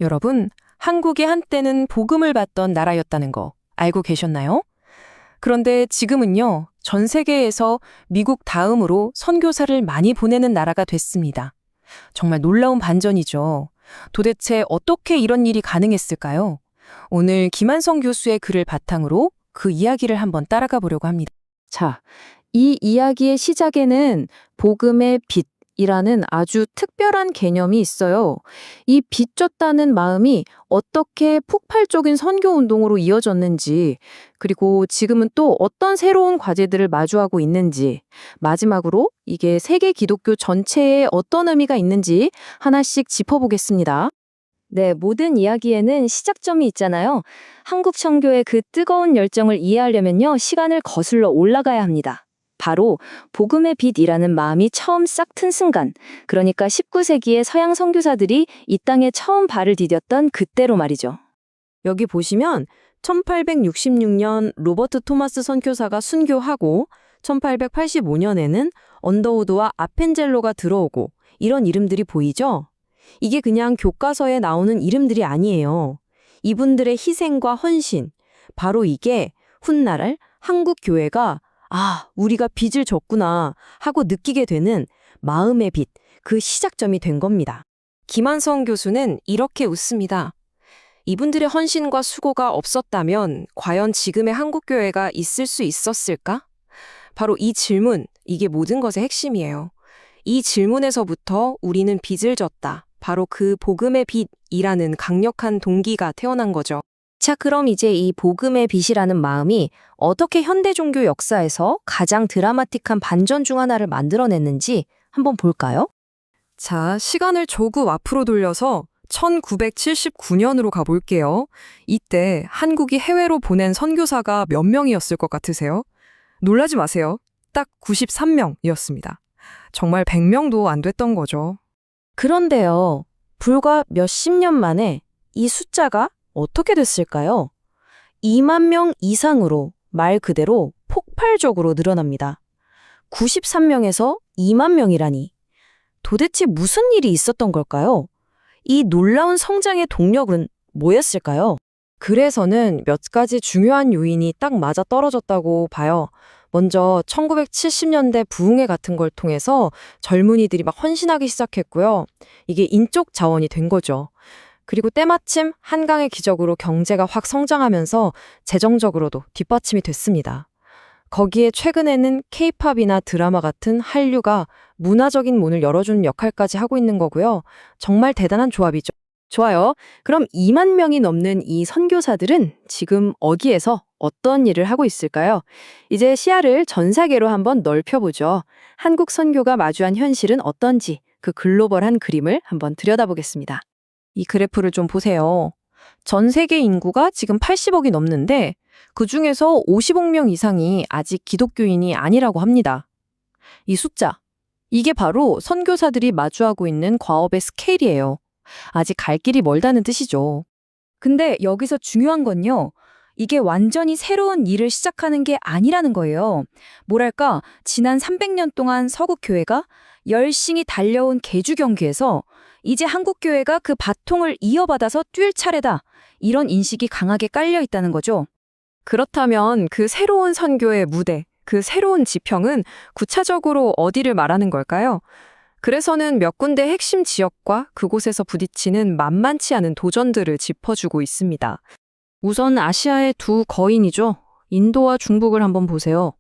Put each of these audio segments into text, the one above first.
여러분, 한국이 한때는 복음을 받던 나라였다는 거 알고 계셨나요? 그런데 지금은요, 전 세계에서 미국 다음으로 선교사를 많이 보내는 나라가 됐습니다. 정말 놀라운 반전이죠. 도대체 어떻게 이런 일이 가능했을까요? 오늘 김한성 교수의 글을 바탕으로 그 이야기를 한번 따라가 보려고 합니다. 자, 이 이야기의 시작에는 복음의 빛이라는 아주 특별한 개념이 있어요. 이 빛 줬다는 마음이 어떻게 폭발적인 선교 운동으로 이어졌는지, 그리고 지금은 또 어떤 새로운 과제들을 마주하고 있는지, 마지막으로 이게 세계 기독교 전체에 어떤 의미가 있는지 하나씩 짚어보겠습니다. 네, 모든 이야기에는 시작점이 있잖아요. 한국 선교의 그 뜨거운 열정을 이해하려면요, 시간을 거슬러 올라가야 합니다. 바로 복음의 빛이라는 마음이 처음 싹 튼 순간, 그러니까 19세기의 서양 선교사들이 이 땅에 처음 발을 디뎠던 그때로 말이죠. 여기 보시면 1866년 로버트 토마스 선교사가 순교하고 1885년에는 언더우드와 아펜젤로가 들어오고 이런 이름들이 보이죠? 이게 그냥 교과서에 나오는 이름들이 아니에요. 이분들의 희생과 헌신, 바로 이게 훗날 한국 교회가 우리가 빚을 졌구나 하고 느끼게 되는 마음의 빛, 그 시작점이 된 겁니다. 김한성 교수는 이렇게 웃습니다. 이분들의 헌신과 수고가 없었다면 과연 지금의 한국 교회가 있을 수 있었을까? 바로 이 질문, 이게 모든 것의 핵심이에요. 이 질문에서부터 우리는 빚을 졌다. 바로 그 복음의 빛이라는 강력한 동기가 태어난 거죠. 자, 그럼 이제 이 복음의 빛이라는 마음이 어떻게 현대 종교 역사에서 가장 드라마틱한 반전 중 하나를 만들어냈는지 한번 볼까요? 자, 시간을 조금 앞으로 돌려서 1979년으로 가볼게요. 이때 한국이 해외로 보낸 선교사가 몇 명이었을 것 같으세요? 놀라지 마세요. 딱 93명이었습니다. 정말 100명도 안 됐던 거죠. 그런데요, 불과 몇십 년 만에 이 숫자가 어떻게 됐을까요? 2만 명 이상으로 말 그대로 폭발적으로 늘어납니다. 93명에서 2만 명이라니. 도대체 무슨 일이 있었던 걸까요? 이 놀라운 성장의 동력은 뭐였을까요? 그래서는 몇 가지 중요한 요인이 딱 맞아 떨어졌다고 봐요. 먼저 1970년대 부흥회 같은 걸 통해서 젊은이들이 막 헌신하기 시작했고요. 이게 인적 자원이 된 거죠. 그리고 때마침 한강의 기적으로 경제가 확 성장하면서 재정적으로도 뒷받침이 됐습니다. 거기에 최근에는 케이팝이나 드라마 같은 한류가 문화적인 문을 열어주는 역할까지 하고 있는 거고요. 정말 대단한 조합이죠. 좋아요. 그럼 2만 명이 넘는 이 선교사들은 지금 어디에서 어떤 일을 하고 있을까요? 이제 시야를 전 세계로 한번 넓혀보죠. 한국 선교가 마주한 현실은 어떤지 그 글로벌한 그림을 한번 들여다보겠습니다. 이 그래프를 좀 보세요. 전 세계 인구가 지금 80억이 넘는데 그중에서 50억 명 이상이 아직 기독교인이 아니라고 합니다. 이 숫자, 이게 바로 선교사들이 마주하고 있는 과업의 스케일이에요. 아직 갈 길이 멀다는 뜻이죠. 근데 여기서 중요한 건요, 이게 완전히 새로운 일을 시작하는 게 아니라는 거예요. 뭐랄까, 지난 300년 동안 서구교회가 열심히 달려온 개주 경기에서 이제 한국교회가 그 바통을 이어받아서 뛸 차례다. 이런 인식이 강하게 깔려 있다는 거죠. 그렇다면 그 새로운 선교의 무대, 그 새로운 지평은 구체적으로 어디를 말하는 걸까요? 그래서는 몇 군데 핵심 지역과 그곳에서 부딪히는 만만치 않은 도전들을 짚어주고 있습니다. 우선 아시아의 두 거인이죠. 인도와 중국을 한번 보세요.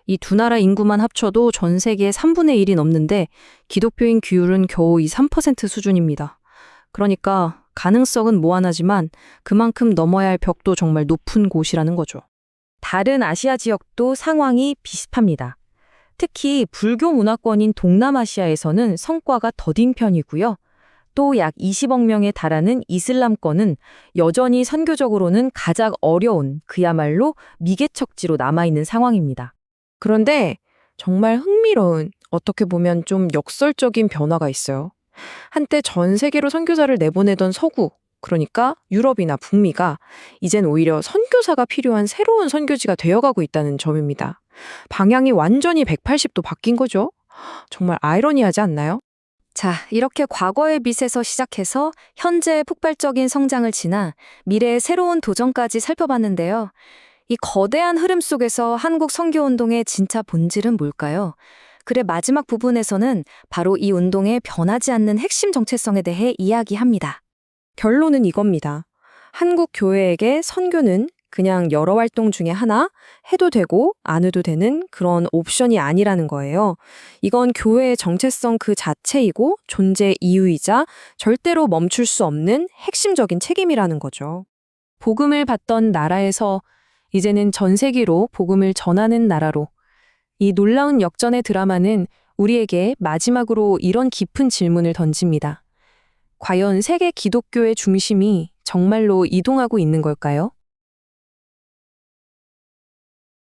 이 두 나라 인구만 합쳐도 전 세계의 3분의 1이 넘는데 기독교인 규율은 겨우 이 3% 수준입니다. 그러니까 가능성은 무한하지만 그만큼 넘어야 할 벽도 정말 높은 곳이라는 거죠. 다른 아시아 지역도 상황이 비슷합니다. 특히 불교 문화권인 동남아시아에서는 성과가 더딘 편이고요. 또 약 20억 명에 달하는 이슬람권은 여전히 선교적으로는 가장 어려운 그야말로 미개척지로 남아있는 상황입니다. 그런데 정말 흥미로운, 어떻게 보면 좀 역설적인 변화가 있어요. 한때 전 세계로 선교사를 내보내던 서구, 그러니까 유럽이나 북미가 이젠 오히려 선교사가 필요한 새로운 선교지가 되어가고 있다는 점입니다. 방향이 완전히 180도 바뀐 거죠. 정말 아이러니하지 않나요? 자, 이렇게 과거의 빛에서 시작해서 현재의 폭발적인 성장을 지나 미래의 새로운 도전까지 살펴봤는데요. 이 거대한 흐름 속에서 한국 선교운동의 진짜 본질은 뭘까요? 글의 마지막 부분에서는 바로 이 운동의 변하지 않는 핵심 정체성에 대해 이야기합니다. 결론은 이겁니다. 한국 교회에게 선교는 그냥 여러 활동 중에 하나 해도 되고 안 해도 되는 그런 옵션이 아니라는 거예요. 이건 교회의 정체성 그 자체이고 존재 이유이자 절대로 멈출 수 없는 핵심적인 책임이라는 거죠. 복음을 받던 나라에서 이제는 전 세계로 복음을 전하는 나라로. 이 놀라운 역전의 드라마는 우리에게 마지막으로 이런 깊은 질문을 던집니다. 과연 세계 기독교의 중심이 정말로 이동하고 있는 걸까요?